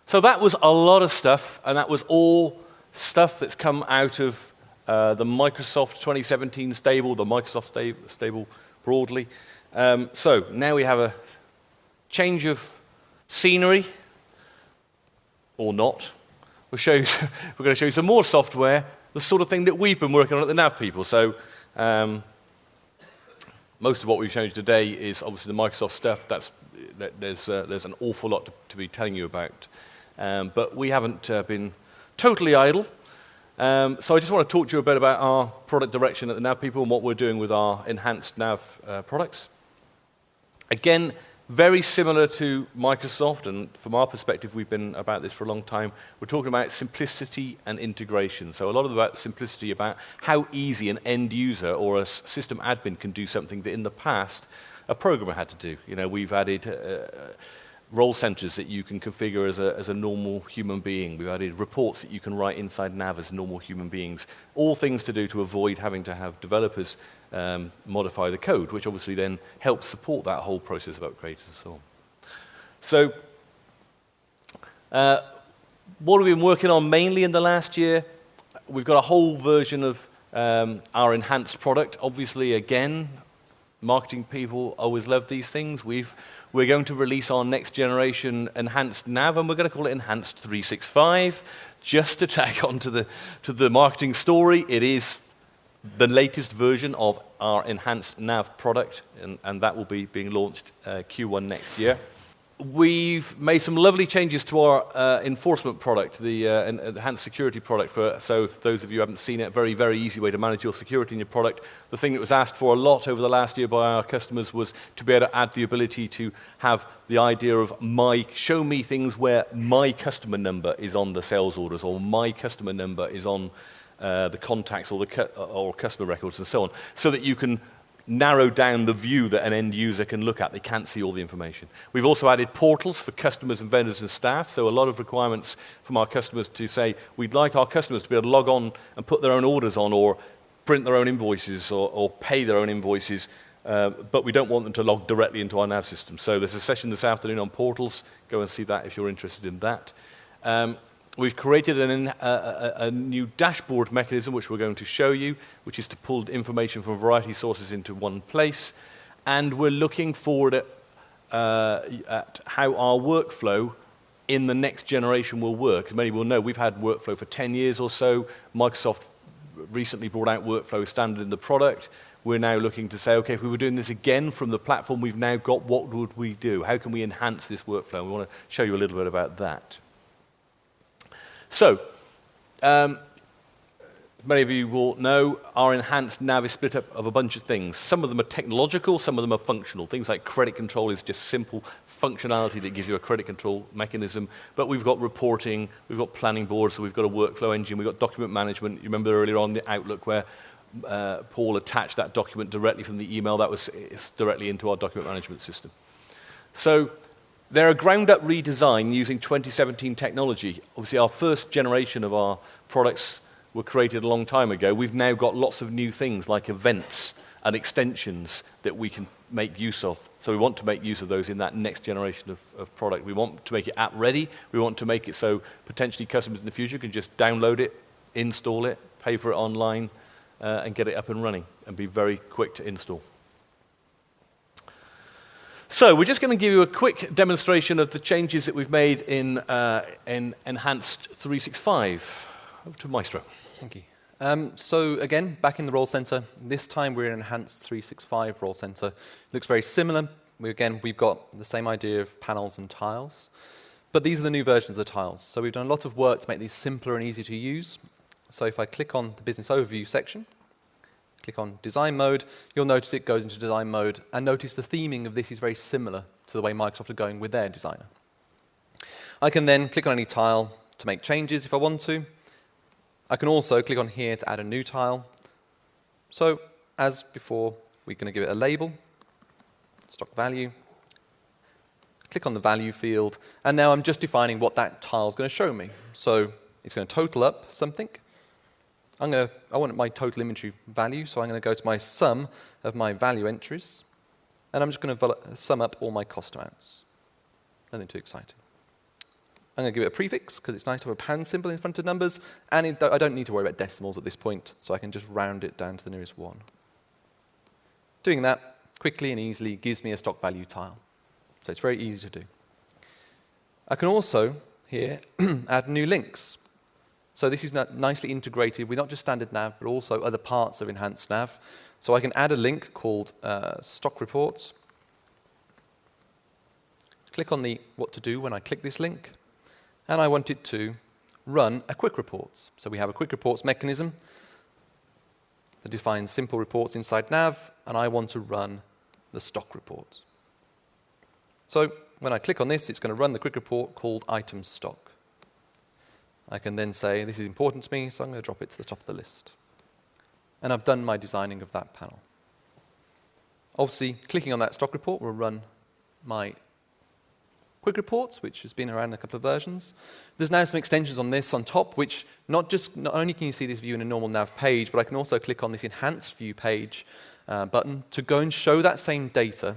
So that was a lot of stuff, and that was all stuff that's come out of the Microsoft 2017 stable, the Microsoft stable broadly. So now we have a change of scenery, or not. We're going to show you some more software, the sort of thing that we've been working on at the NAV People. So most of what we've shown you today is obviously the Microsoft stuff. There's an awful lot to be telling you about. But we haven't been totally idle. So I just want to talk to you a bit about our product direction at the NAV People and what we're doing with our enhanced NAV products. Again, very similar to Microsoft, and from our perspective, we've been about this for a long time. We're talking about simplicity and integration. So a lot of about simplicity, about how easy an end user or a system admin can do something that in the past a programmer had to do. You know, we've added role centers that you can configure as a normal human being. We've added reports that you can write inside NAV as normal human beings. All things to do to avoid having to have developers modify the code, which obviously then helps support that whole process of upgrades and so on. So, what have we been working on mainly in the last year? We've got a whole version of our enhanced product. Obviously, again, marketing people always love these things. We're going to release our next generation enhanced NAV, and we're going to call it Enhanced 365, just to tack on to the marketing story. It is the latest version of our enhanced NAV product, and that will be being launched Q1 next year. We've made some lovely changes to our enforcement product, the enhanced security product. So for those of you who haven't seen it, very, very easy way to manage your security in your product. The thing that was asked for a lot over the last year by our customers was to be able to add the ability to have the idea of show me things where my customer number is on the sales orders, or my customer number is on the contacts or customer records and so on, so that you can narrow down the view that an end user can look at. They can't see all the information. We've also added portals for customers and vendors and staff, so a lot of requirements from our customers to say, we'd like our customers to be able to log on and put their own orders on, or print their own invoices, or pay their own invoices, but we don't want them to log directly into our NAV system. So there's a session this afternoon on portals. Go and see that if you're interested in that. We've created a new dashboard mechanism, which we're going to show you, which is to pull information from a variety of sources into one place. And we're looking forward at how our workflow in the next generation will work. As many will know, we've had workflow for 10 years or so. Microsoft recently brought out workflow as standard in the product. We're now looking to say, okay, if we were doing this again from the platform we've now got, what would we do? How can we enhance this workflow? And we want to show you a little bit about that. So, many of you will know our enhanced NAV is split up of a bunch of things. Some of them are technological, some of them are functional. Things like credit control is just simple functionality that gives you a credit control mechanism. But we've got reporting, we've got planning boards, so we've got a workflow engine, we've got document management. You remember earlier on the Outlook where Paul attached that document directly from the email. It's directly into our document management system. So, they're a ground-up redesign using 2017 technology. Obviously, our first generation of our products were created a long time ago. We've now got lots of new things like events and extensions that we can make use of. So we want to make use of those in that next generation of product. We want to make it app-ready. We want to make it so potentially customers in the future can just download it, install it, pay for it online, and get it up and running, and be very quick to install. So we're just going to give you a quick demonstration of the changes that we've made in Enhanced 365. Over to Maestro. Thank you. So again, back in the Role Center. This time we're in Enhanced 365 Role Center. It looks very similar. We've got the same idea of panels and tiles. But these are the new versions of the tiles. So we've done a lot of work to make these simpler and easier to use. So if I click on the Business Overview section, click on Design Mode, you'll notice it goes into Design Mode, and notice the theming of this is very similar to the way Microsoft are going with their designer. I can then click on any tile to make changes if I want to. I can also click on here to add a new tile. So, as before, we're going to give it a label, stock value. Click on the value field, and now I'm just defining what that tile is going to show me. So, it's going to total up something. I want my total inventory value, so I'm going to go to my sum of my value entries, and I'm just going to sum up all my cost amounts. Nothing too exciting. I'm going to give it a prefix, because it's nice to have a pound symbol in front of numbers, and I don't need to worry about decimals at this point, so I can just round it down to the nearest 1. Doing that quickly and easily gives me a stock value tile. So it's very easy to do. I can also, here, add new links. So this is nicely integrated with not just standard NAV, but also other parts of enhanced NAV. So I can add a link called stock reports. Click on the what to do when I click this link. And I want it to run a quick reports. So we have a quick reports mechanism that defines simple reports inside NAV, and I want to run the stock reports. So when I click on this, it's going to run the quick report called item stock. I can then say, this is important to me, so I'm going to drop it to the top of the list. And I've done my designing of that panel. Obviously, clicking on that stock report will run my quick reports, which has been around in a couple of versions. There's now some extensions on this on top, which not only can you see this view in a normal NAV page, but I can also click on this enhanced view page button to go and show that same data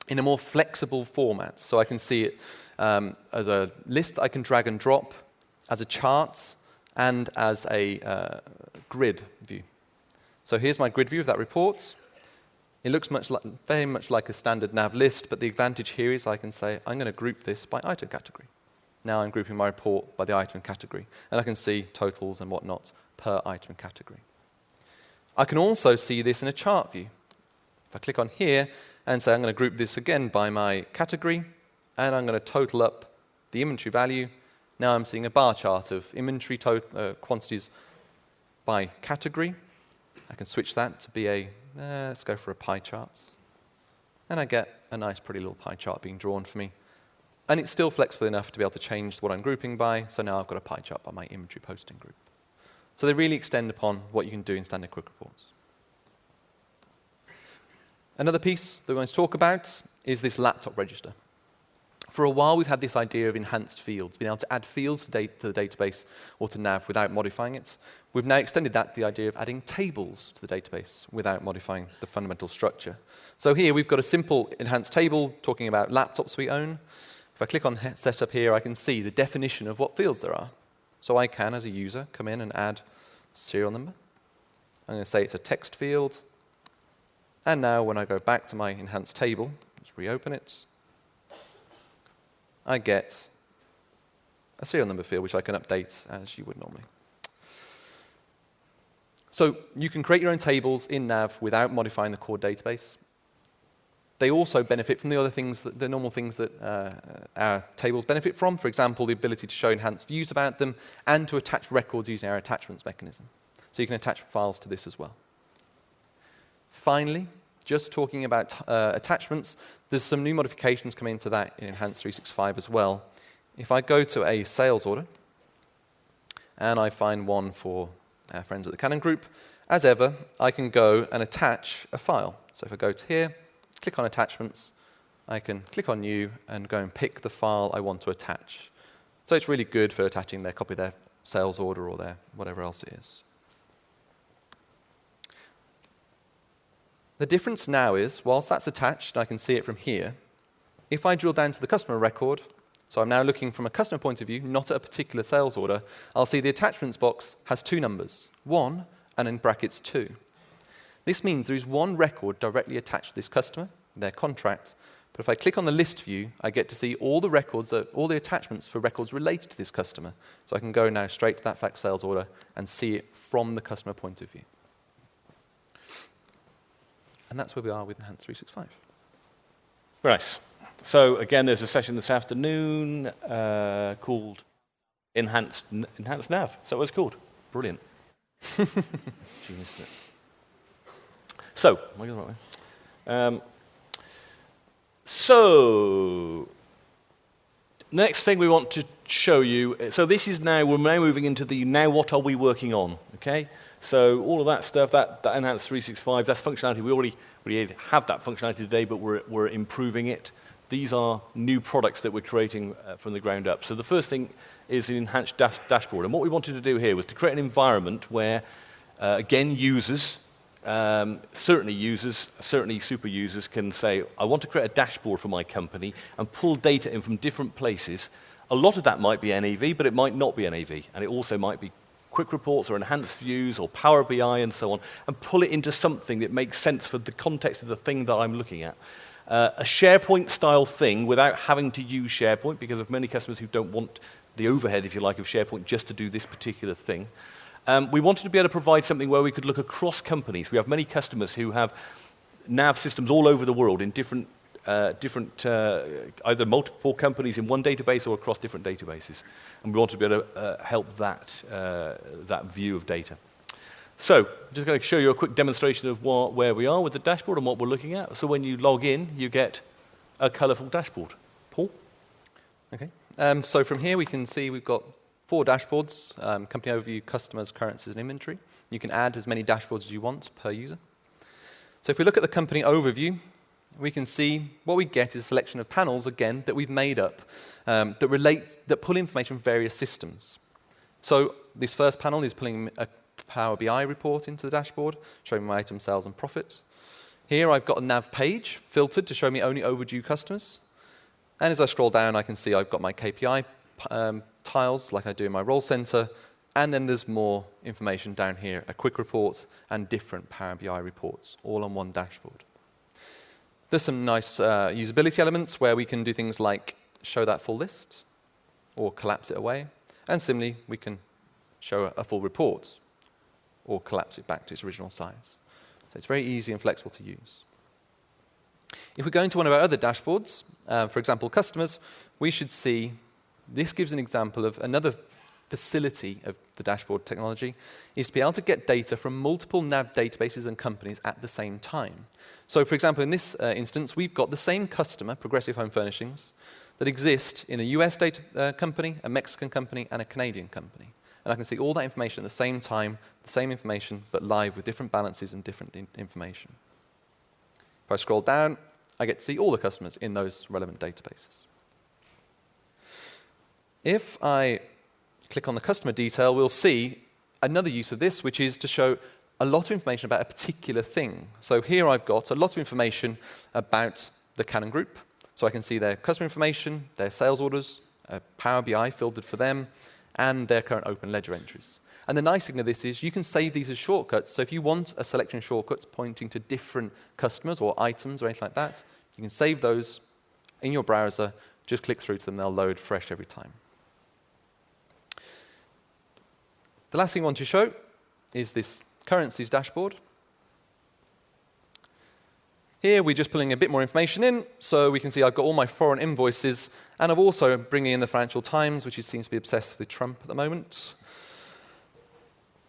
in a more flexible format. So I can see it as a list that I can drag and drop, as a chart, and as a grid view. So here's my grid view of that report. It looks very much like a standard NAV list, but the advantage here is I can say, I'm going to group this by item category. Now I'm grouping my report by the item category, and I can see totals and whatnot per item category. I can also see this in a chart view. If I click on here and say I'm going to group this again by my category, and I'm going to total up the inventory value, now I'm seeing a bar chart of inventory quantities by category. I can switch that to be a let's go for a pie chart. And I get a nice, pretty little pie chart being drawn for me. And it's still flexible enough to be able to change what I'm grouping by, so now I've got a pie chart by my inventory posting group. So they really extend upon what you can do in standard quick reports. Another piece that we want to talk about is this laptop register. For a while, we've had this idea of enhanced fields, being able to add fields to the database or to NAV without modifying it. We've now extended that to the idea of adding tables to the database without modifying the fundamental structure. So here, we've got a simple enhanced table talking about laptops we own. If I click on Setup here, I can see the definition of what fields there are. So I can, as a user, come in and add serial number. I'm going to say it's a text field. And now, when I go back to my enhanced table, let's reopen it, I get a serial number field, which I can update as you would normally. So you can create your own tables in NAV without modifying the core database. They also benefit from the other things, the normal things that our tables benefit from. For example, the ability to show enhanced views about them and to attach records using our attachments mechanism. So you can attach files to this as well. Finally, just talking about attachments, there's some new modifications coming into that in Enhanced 365 as well. If I go to a sales order, and I find one for our friends at the Canon Group, as ever, I can go and attach a file. So if I go to here, click on Attachments, I can click on New and go and pick the file I want to attach. So it's really good for attaching their copy of their sales order or their whatever else it is. The difference now is, whilst that's attached, and I can see it from here, if I drill down to the customer record, so I'm now looking from a customer point of view, not at a particular sales order, I'll see the attachments box has 2 numbers, 1 and in brackets 2. This means there is one record directly attached to this customer, their contract, but if I click on the list view, I get to see all the records, all the attachments for records related to this customer. So I can go now straight to that fact sales order and see it from the customer point of view. And that's where we are with Enhanced 365. Nice. So again, there's a session this afternoon called Enhanced NAV. Is that what it's called? Brilliant. Genius, isn't it? So, am I going the right way? So, the next thing we want to show you, so this is now, we're now moving into the now what are we working on, okay? So all of that stuff, that Enhanced 365, that's functionality. We already have that functionality today, but we're improving it. These are new products that we're creating from the ground up. So the first thing is an enhanced dashboard. And what we wanted to do here was to create an environment where, again, users, certainly super users can say, I want to create a dashboard for my company and pull data in from different places A lot of that might be NAV, but it might not be NAV. And it also might be quick reports or enhanced views or Power BI and so on, and pull it into something that makes sense for the context of the thing that I'm looking at. A SharePoint-style thing without having to use SharePoint, because of many customers who don't want the overhead, if you like, of SharePoint just to do this particular thing. We wanted to be able to provide something where we could look across companies. We have many customers who have NAV systems all over the world in different either multiple companies in one database or across different databases. And we want to be able to help that view of data. So I'm just going to show you a quick demonstration of where we are with the dashboard and what we're looking at. So when you log in, you get a colorful dashboard. Paul? Okay. So from here, we can see we've got 4 dashboards, company overview, customers, currencies, and inventory. You can add as many dashboards as you want per user. So if we look at the company overview, we can see what we get is a selection of panels, again, that we've made up that pull information from various systems. So this first panel is pulling a Power BI report into the dashboard, showing my item sales and profit. Here I've got a NAV page filtered to show me only overdue customers. And as I scroll down, I can see I've got my KPI tiles, like I do in my role center, and then there's more information down here, a quick report and different Power BI reports, all on one dashboard. There's some nice usability elements where we can do things like show that full list or collapse it away. And similarly, we can show a full report or collapse it back to its original size. So it's very easy and flexible to use. If we go into one of our other dashboards, for example, customers, we should see this gives an example of another facility of the dashboard technology, is to be able to get data from multiple NAV databases and companies at the same time. So for example, in this instance, we've got the same customer, Progressive Home Furnishings, that exist in a US data company, a Mexican company, and a Canadian company. And I can see all that information at the same time, the same information, but live with different balances and different information. If I scroll down, I get to see all the customers in those relevant databases. If I click on the customer detail, we'll see another use of this, which is to show a lot of information about a particular thing. So here I've got a lot of information about the Canon Group. So I can see their customer information, their sales orders, Power BI filtered for them, and their current open ledger entries. And the nice thing of this is you can save these as shortcuts. So if you want a selection of shortcuts pointing to different customers or items or anything like that, you can save those in your browser, just click through to them, they'll load fresh every time. The last thing I want to show is this Currencies Dashboard. Here we're just pulling a bit more information in, so we can see I've got all my foreign invoices, and I'm also bringing in the Financial Times, which seems to be obsessed with Trump at the moment,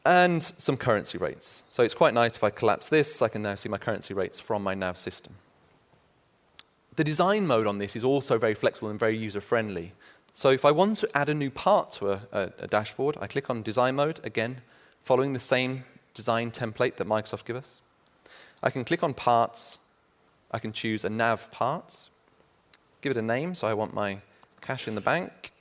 and some currency rates. So it's quite nice if I collapse this, I can now see my currency rates from my NAV system. The design mode on this is also very flexible and very user-friendly. So if I want to add a new part to a dashboard, I click on Design Mode, again, following the same design template that Microsoft give us. I can click on Parts. I can choose a NAV part, give it a name, so I want my cash in the bank.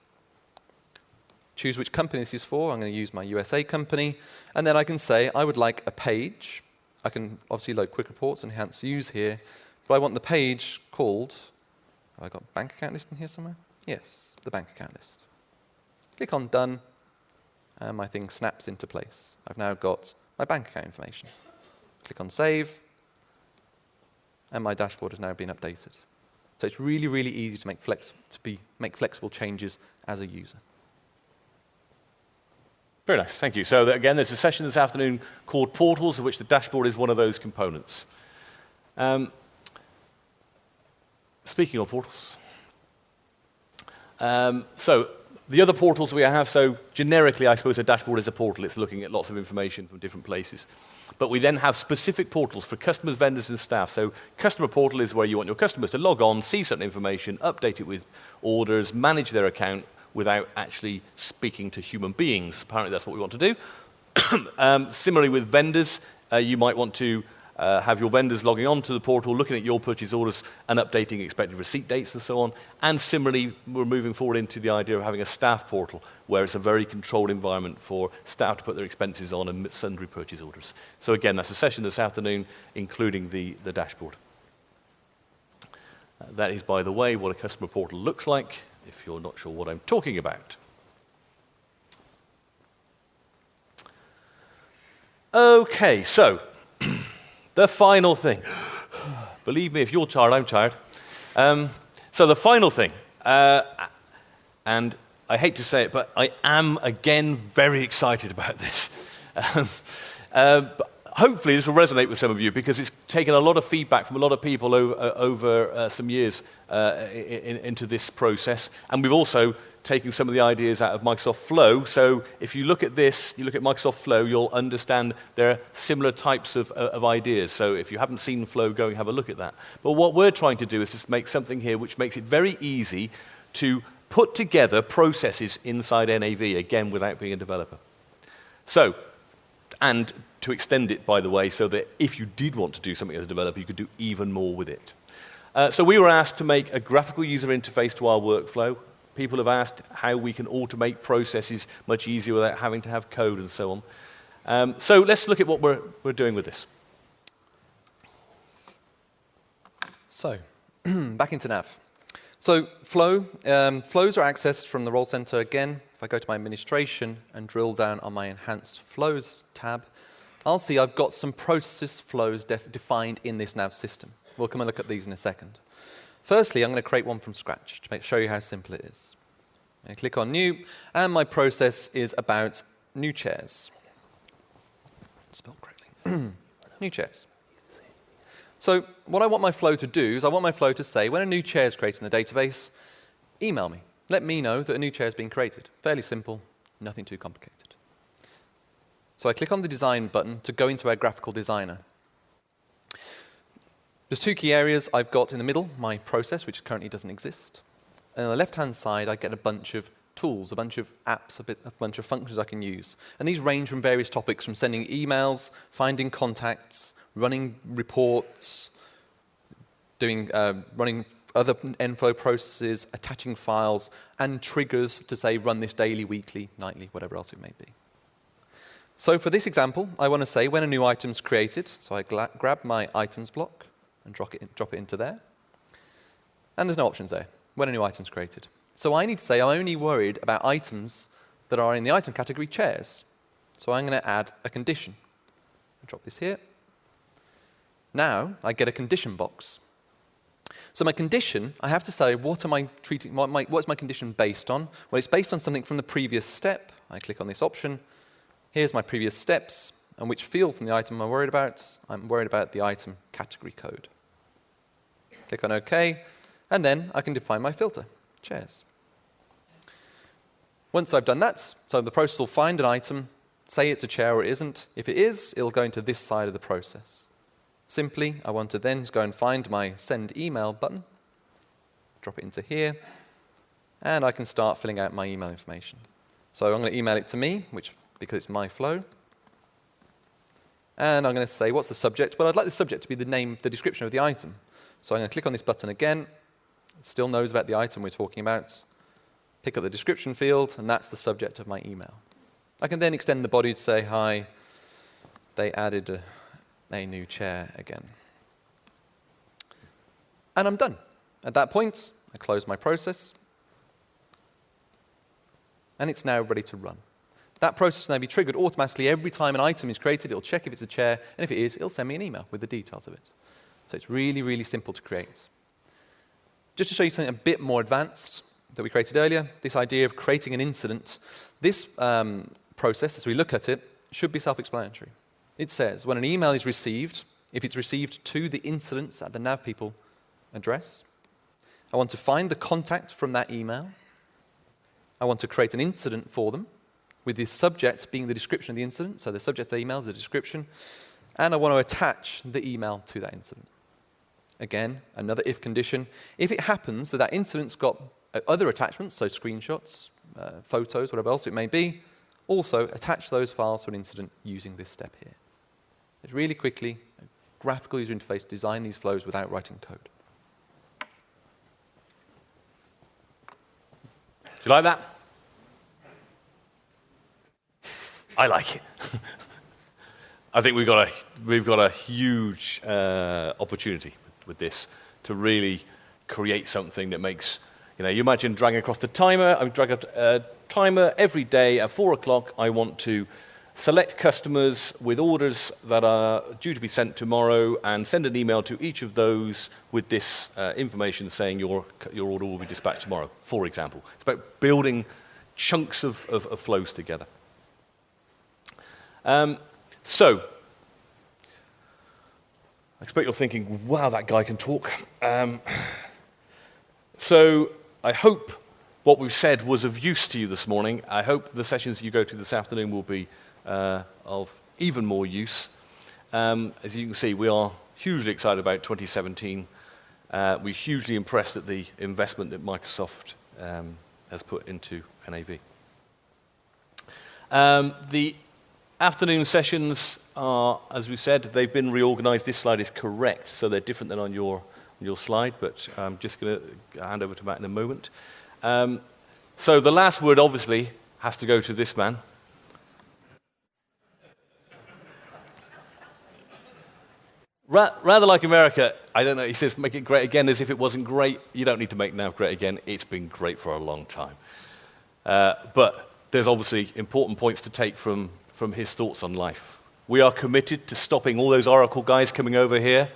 Choose which company this is for. I'm going to use my USA company. And then I can say I would like a page. I can obviously load quick reports and enhanced views here, but I want the page called, have I got bank account list in here somewhere? Yes, the bank account list. Click on Done, and my thing snaps into place. I've now got my bank account information. Click on Save, and my dashboard has now been updated. So it's really, really easy to make flexible changes as a user. Very nice, thank you. So again, there's a session this afternoon called Portals, of which the dashboard is one of those components. Speaking of portals, so the other portals we have, so generically, I suppose a dashboard is a portal. It's looking at lots of information from different places. But we then have specific portals for customers, vendors, and staff. So customer portal is where you want your customers to log on, see certain information, update it with orders, manage their account without actually speaking to human beings. Apparently, that's what we want to do. Similarly, with vendors, you might want to have your vendors logging on to the portal, looking at your purchase orders and updating expected receipt dates and so on. And similarly, we're moving forward into the idea of having a staff portal where it's a very controlled environment for staff to put their expenses on and sundry purchase orders. So again, that's a session this afternoon, including the dashboard. That is, by the way, what a customer portal looks like. if you're not sure what I'm talking about. Okay, so the final thing. Believe me, if you're tired, I'm tired. So the final thing, and I hate to say it, but I am, again, very excited about this. But hopefully this will resonate with some of you, because it's taken a lot of feedback from a lot of people over some years into this process. And we've also taken some of the ideas out of Microsoft Flow. So if you look at this, you look at Microsoft Flow, you'll understand there are similar types of ideas. So if you haven't seen Flow, go and have a look at that. But what we're trying to do is just make something here which makes it very easy to put together processes inside NAV, again, without being a developer. So, and to extend it, by the way, so that if you did want to do something as a developer, you could do even more with it. So we were asked to make a graphical user interface to our workflow. People have asked how we can automate processes much easier without having to have code and so on. So let's look at what we're doing with this. So, back into NAV. So flows are accessed from the Role Center again. If I go to my administration and drill down on my Enhanced Flows tab, I'll see I've got some process flows defined in this NAV system. We'll come and look at these in a second. Firstly, I'm going to create one from scratch to show you how simple it is. I click on New, and my process is about new chairs. Spelled correctly. New chairs. So what I want my flow to do is I want my flow to say, when a new chair is created in the database, email me. Let me know that a new chair has been created. Fairly simple, nothing too complicated. So I click on the Design button to go into our Graphical Designer. There's two key areas. I've got in the middle my process, which currently doesn't exist. And on the left-hand side, I get a bunch of tools, a bunch of apps, a bunch of functions I can use. And these range from various topics, from sending emails, finding contacts, running reports, running other Enflow processes, attaching files, and triggers to say run this daily, weekly, nightly, whatever else it may be. So for this example, I want to say when a new item is created. So I grab my items block and drop it into there. And there's no options there, when a new item is created. So I need to say I'm only worried about items that are in the item category chairs. So I'm going to add a condition. I'll drop this here. Now I get a condition box. So my condition, I have to say, what am I treating? What's my condition based on? Well, it's based on something from the previous step. I click on this option. Here's my previous steps, and which field from the item I'm worried about. I'm worried about the item category code. Click on OK, and then I can define my filter, chairs. Once I've done that, so the process will find an item, say it's a chair or it isn't. If it is, it'll go into this side of the process. Simply, I want to then go and find my Send Email button, drop it into here, and I can start filling out my email information. So I'm going to email it to me, because it's my flow. And I'm going to say, what's the subject? Well, I'd like the subject to be the name, the description of the item. So I'm going to click on this button again. It still knows about the item we're talking about. Pick up the description field, and that's the subject of my email. I can then extend the body to say, hi, they added a new chair again. And I'm done. At that point, I close my process, and it's now ready to run. That process will now be triggered automatically every time an item is created. It'll check if it's a chair, and if it is, it'll send me an email with the details of it. So it's really, really simple to create. Just to show you something a bit more advanced that we created earlier, this idea of creating an incident, this process, as we look at it, should be self-explanatory. It says when an email is received, if it's received to the incidents at the NAV People address, I want to find the contact from that email. I want to create an incident for them, with the subject being the description of the incident. So the subject of the email is the description. And I want to attach the email to that incident. Again, another if condition. If it happens that that incident's got other attachments, so screenshots, photos, whatever else it may be, also attach those files to an incident using this step here. It's really quickly a graphical user interface to design these flows without writing code. Do you like that? I like it. I think we've got a huge opportunity with this to really create something that makes You know, you imagine dragging across the timer. I drag a timer every day at 4 o'clock. I want to select customers with orders that are due to be sent tomorrow and send an email to each of those with this information saying your order will be dispatched tomorrow, for example. It's about building chunks of flows together. So, I expect you're thinking, wow, that guy can talk. So, I hope what we've said was of use to you this morning. I hope the sessions you go to this afternoon will be of even more use. As you can see, we are hugely excited about 2017. We're hugely impressed at the investment that Microsoft has put into NAV. The afternoon sessions are, as we said, they've been reorganized. This slide is correct, so they're different than on your slide, but I'm just going to hand over to Matt in a moment. So the last word, obviously, has to go to this man. Rather like America, I don't know, he says, make it great again as if it wasn't great. You don't need to make NAV great again. It's been great for a long time. But there's obviously important points to take from his thoughts on life. We are committed to stopping all those Oracle guys coming over here.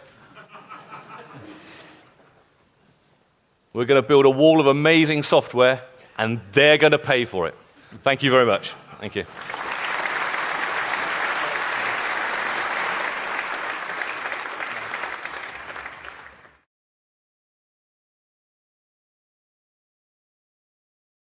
We're going to build a wall of amazing software, and they're going to pay for it. Thank you very much. Thank you.